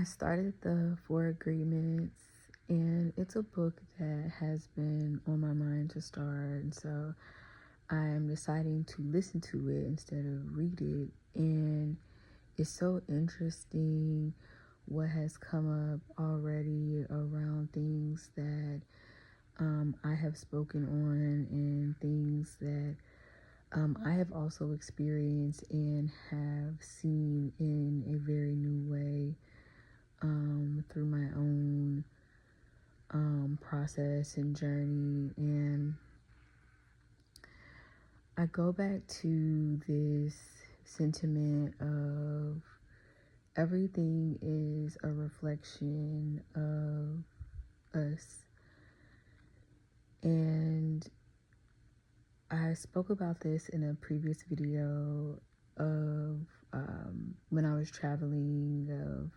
I started the Four Agreements, and it's a book that has been on my mind to start. And so I am deciding to listen to it instead of read it. And it's so interesting what has come up already around things that I have spoken on and things that I have also experienced and have seen in a very new way through my own process and journey. And I go back to this sentiment of everything is a reflection of us. And I spoke about this in a previous video of when I was traveling, of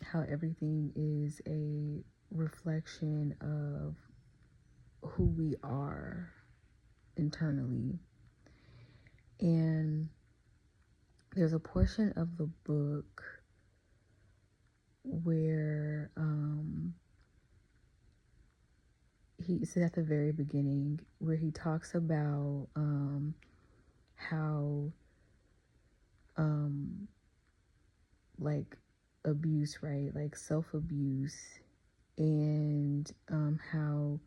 how everything is a reflection of who we are internally. And there's a portion of the book where he said at the very beginning, where he talks about how like abuse, right? Like self-abuse, and how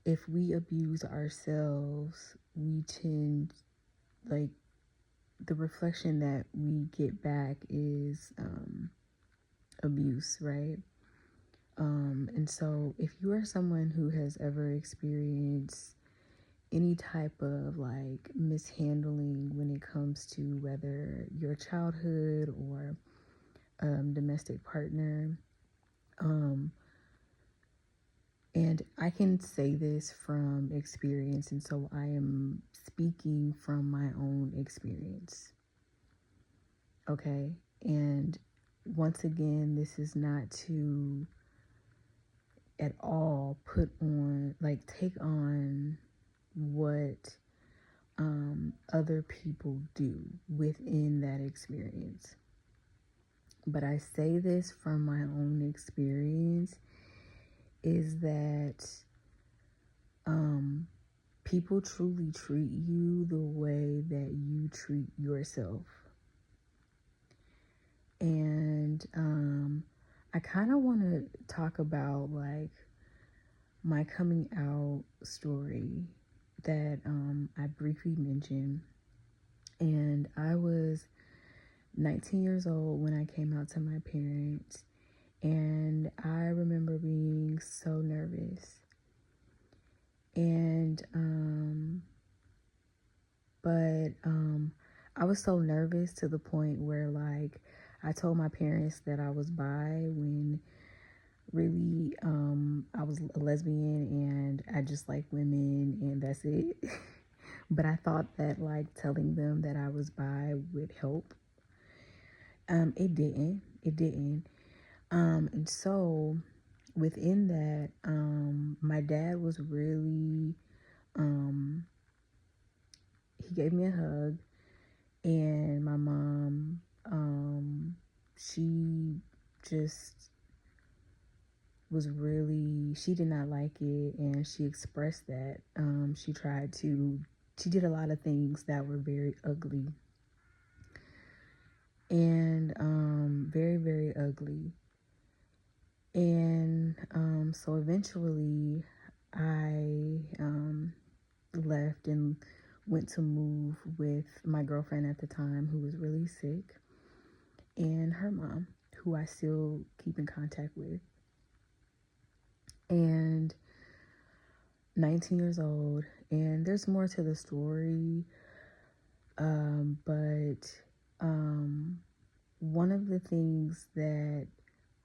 if we abuse ourselves, we tend, like, the reflection that we get back is abuse, right? And so if you are someone who has ever experienced any type of like mishandling when it comes to whether your childhood or domestic partner, and I can say this from experience, and so I am speaking from my own experience. Okay. And once again, this is not to at all put on, like, take on what other people do within that experience. But I say this from my own experience, is that people truly treat you the way that you treat yourself. And I kind of want to talk about like my coming out story that I briefly mentioned. And I was 19 years old when I came out to my parents, and I remember being so nervous. And I was so nervous to the point where, like, I told my parents that I was bi when really I was a lesbian and I just like women and that's it. But I thought that like telling them that I was bi would help. It didn't. And so within that, my dad was really, he gave me a hug, and my mom, she just was really, she did not like it, and she expressed that. She did a lot of things that were very ugly, and very, very ugly. And so eventually I left and went to move with my girlfriend at the time, who was really sick, and her mom, who I still keep in contact with. And 19 years old, and there's more to the story, but one of the things that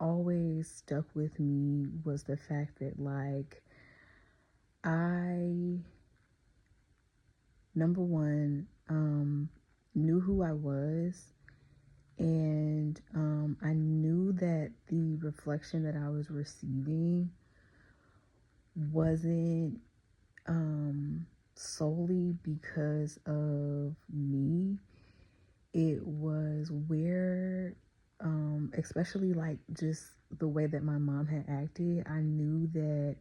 always stuck with me was the fact that, like, I, number one, knew who I was, and I knew that the reflection that I was receiving wasn't solely because of me. It was where, especially like just the way that my mom had acted, I knew that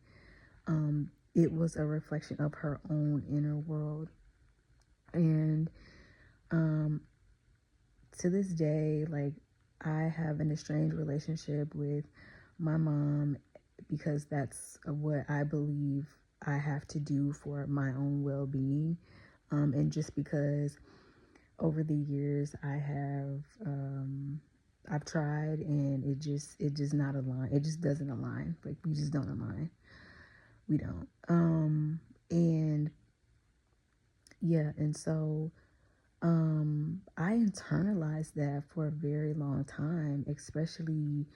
it was a reflection of her own inner world. And um, to this day, like, I have an estranged relationship with my mom because that's what I believe I have to do for my own well-being. And just because over the years I've tried, and it just not align. It just doesn't align. Like, we just don't align. We don't. And yeah, and so I internalized that for a very long time, especially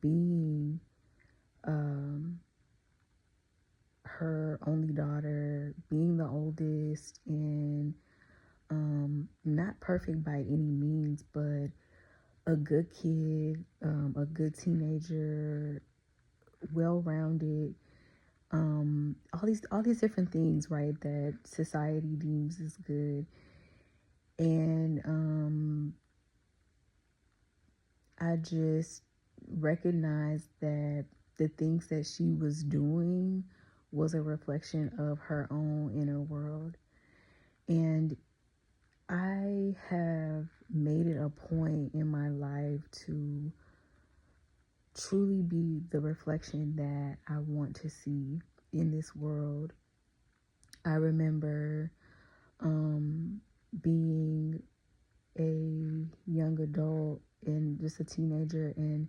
being um her only daughter, being the oldest, and not perfect by any means, but a good kid, a good teenager, well-rounded, all these different things, right, that society deems as good. And I just recognized that the things that she was doing was a reflection of her own inner world. And I have made it a point in my life to truly be the reflection that I want to see in this world. I remember being a young adult and just a teenager, and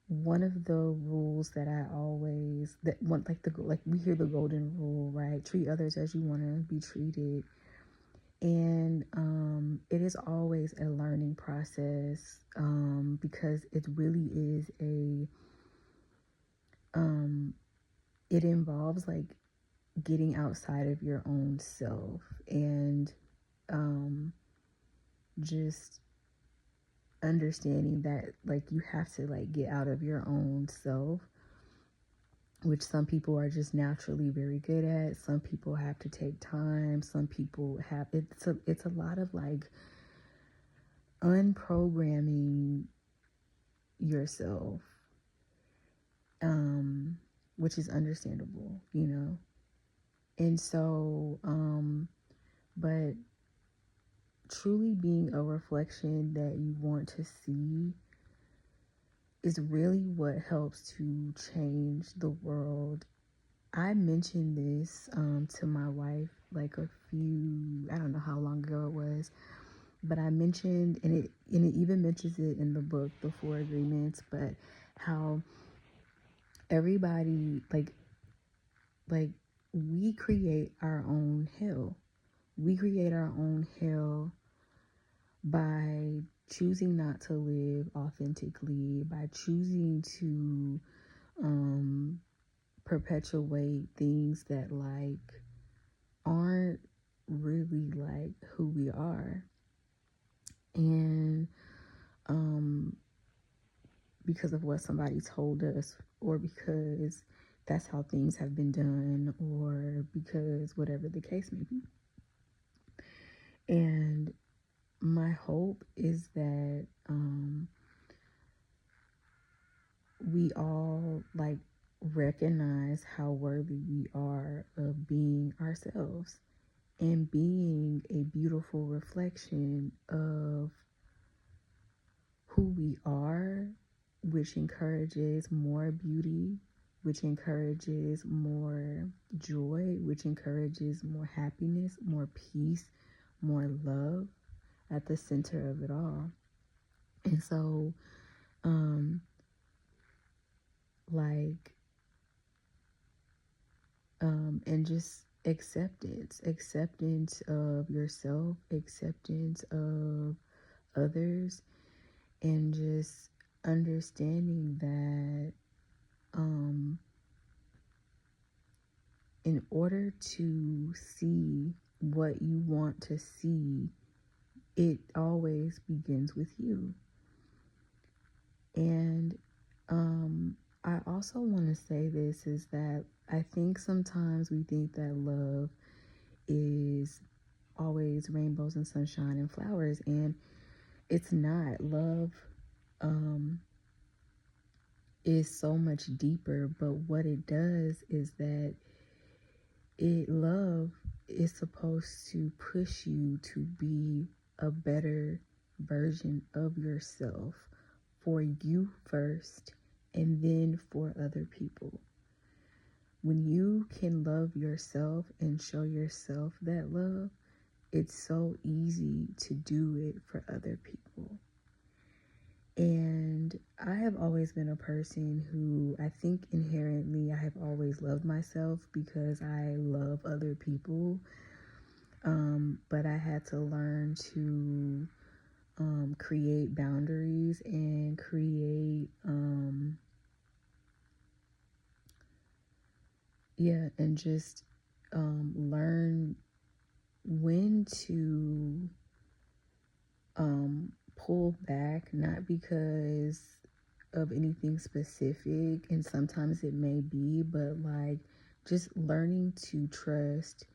one of the rules that I always that one like we hear the golden rule, right? Treat others as you want to be treated. And it is always a learning process, because it really is it involves like getting outside of your own self, and just understanding that like you have to like get out of your own self, which some people are just naturally very good at. Some people have to take time. Some people have it's a lot of like unprogramming yourself, which is understandable, you know. And so but truly being a reflection that you want to see is really what helps to change the world. I mentioned this to my wife like I don't know how long ago it was, but I mentioned, and it even mentions it in the book, The Four Agreements, but how everybody like we create our own hell. We create our own hell by choosing not to live authentically, by choosing to perpetuate things that like aren't really like who we are. And because of what somebody told us, or because that's how things have been done, or because whatever the case may be. And my hope is that we all like recognize how worthy we are of being ourselves and being a beautiful reflection of who we are, which encourages more beauty, which encourages more joy, which encourages more happiness, more peace, more love at the center of it all. And so, like, and just acceptance of yourself, acceptance of others, and just understanding that in order to see what you want to see, it always begins with you. And I also want to say this is that I think sometimes we think that love is always rainbows and sunshine and flowers, and it's not. Love um, is so much deeper, but what it does is that love is supposed to push you to be a better version of yourself for you first and then for other people. When you can love yourself and show yourself that love, it's so easy to do it for other people. And I have always been a person who I think inherently I have always loved myself because I love other people. But I had to learn to create boundaries and create, and just learn when to pull back, not because of anything specific, and sometimes it may be, but like just learning to trust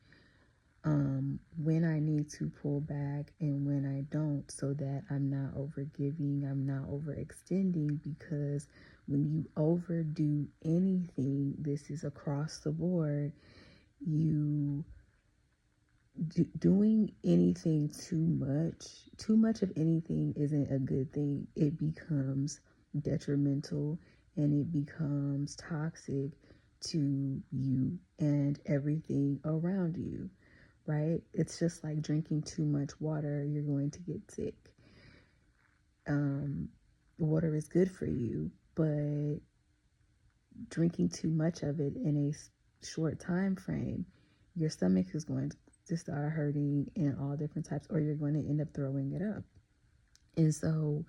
when I need to pull back and when I don't, so that I'm not overgiving, I'm not overextending, because when you overdo anything, this is across the board, you doing anything too much of anything isn't a good thing. It becomes detrimental and it becomes toxic to you and everything around you, right? It's just like drinking too much water, you're going to get sick. Water is good for you, but drinking too much of it in a short time frame, your stomach is going to start hurting in all different types, or you're going to end up throwing it up. And so,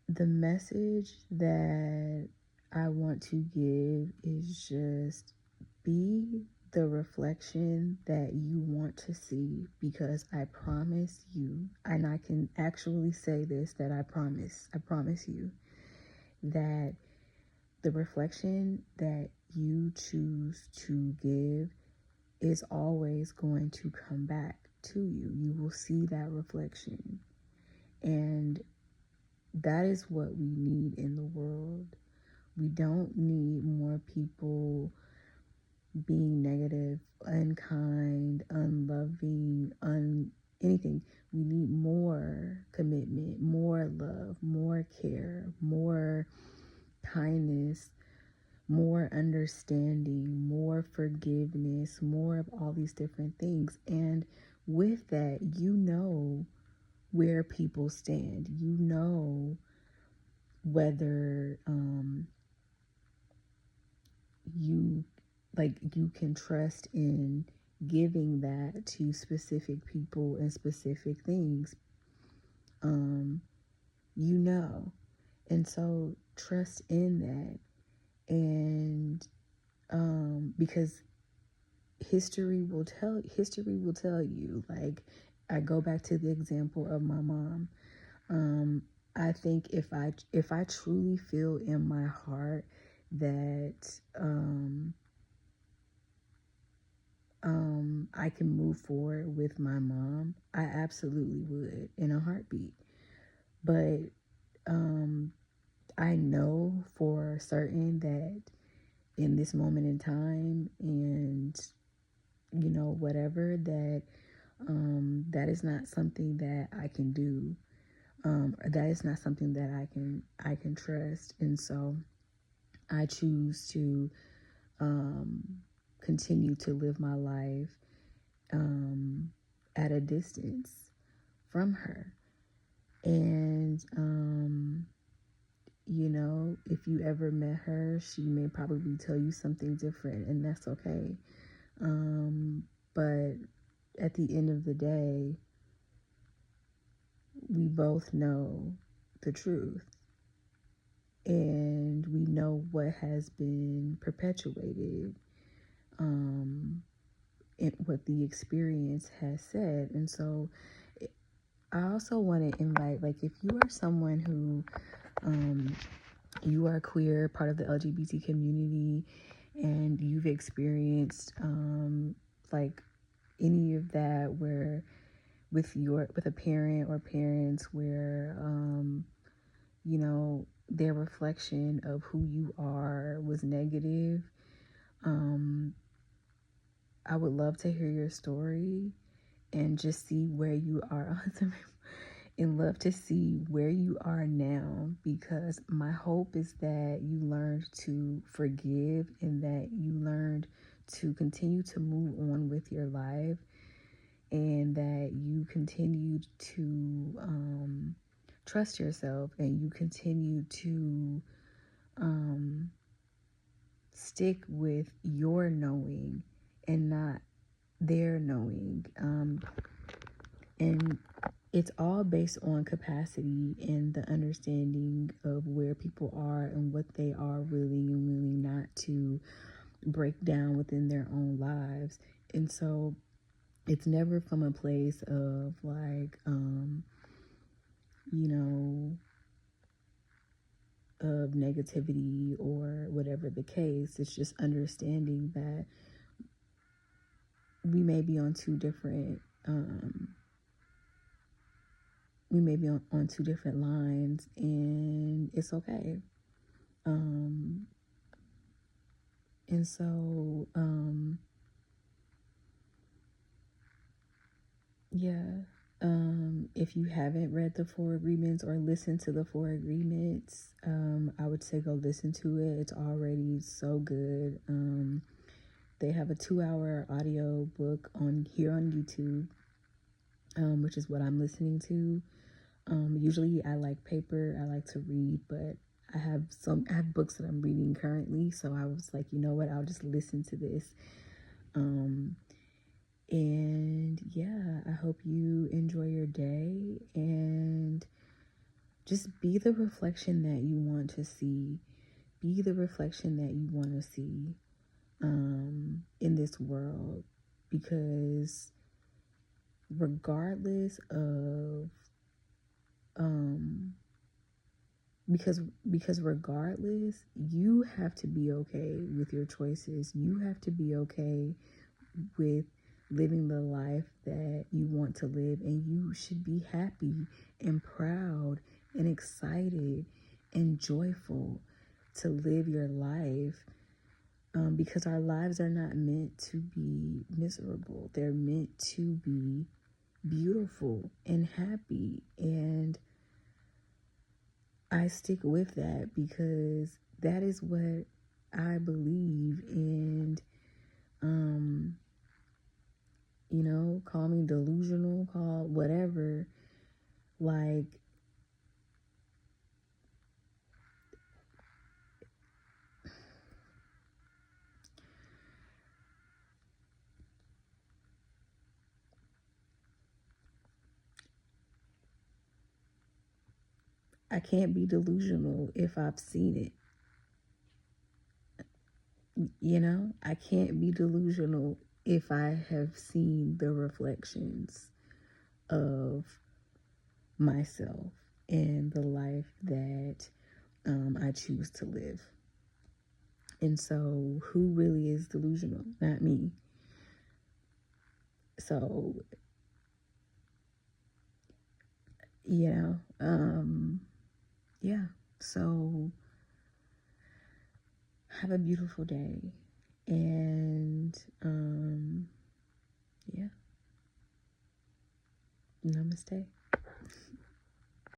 the message that I want to give is just be the reflection that you want to see, because I promise you, and I can actually say this, that I promise you that the reflection that you choose to give is always going to come back to you. You will see that reflection. And that is what we need in the world. We don't need more people being negative, unkind, unloving, anything. We need more commitment, more love, more care, more kindness, more understanding, more forgiveness, more of all these different things. And with that, you know where people stand. You know whether you you can trust in giving that to specific people and specific things. You know. And so trust in that. And because history will tell you, like, I go back to the example of my mom. I think if I truly feel in my heart that I can move forward with my mom, I absolutely would, in a heartbeat. But I know for certain that in this moment in time, and whatever, that that is not something that I can do. That is not something that I can trust. And so I choose to continue to live my life at a distance from her. And if you ever met her, she may probably tell you something different, and that's okay. But at the end of the day, we both know the truth, and we know what has been perpetuated, and what the experience has said. And so I also want to invite, like, if you are someone who you are queer, part of the LGBT community, and you've experienced like any of that, where with a parent or parents where you know, their reflection of who you are was negative, I would love to hear your story and just see where you are and love to see where you are now, because my hope is that you learned to forgive and that you learned to continue to move on with your life, and that you continued to trust yourself, and you continue to stick with your knowing and not their knowing. And it's all based on capacity and the understanding of where people are and what they are willing and willing not to break down within their own lives. And so it's never from a place of like, you know, of negativity or whatever the case. It's just understanding that we may be on two different on two different lines, and it's okay. And so yeah, if you haven't read the Four Agreements or listened to the Four Agreements, I would say go listen to it. It's already so good. They have a 2-hour audio book on YouTube, which is what I'm listening to. Usually I like paper, I like to read, but I have books that I'm reading currently, so I was like, you know what, I'll just listen to this. And yeah, I hope you enjoy your day and just be the reflection that you want to see. Be the reflection that you want to see in this world, because regardless of because regardless, you have to be okay with your choices. You have to be okay with living the life that you want to live, and you should be happy and proud and excited and joyful to live your life, because our lives are not meant to be miserable. They're meant to be beautiful and happy, and I stick with that because that is what I believe. And you know, call me delusional, call whatever, like, I can't be delusional if I've seen it. You know, I can't be delusional if I have seen the reflections of myself and the life that I choose to live. And so, who really is delusional? Not me. So, you know, yeah. So, have a beautiful day. And, yeah. Namaste.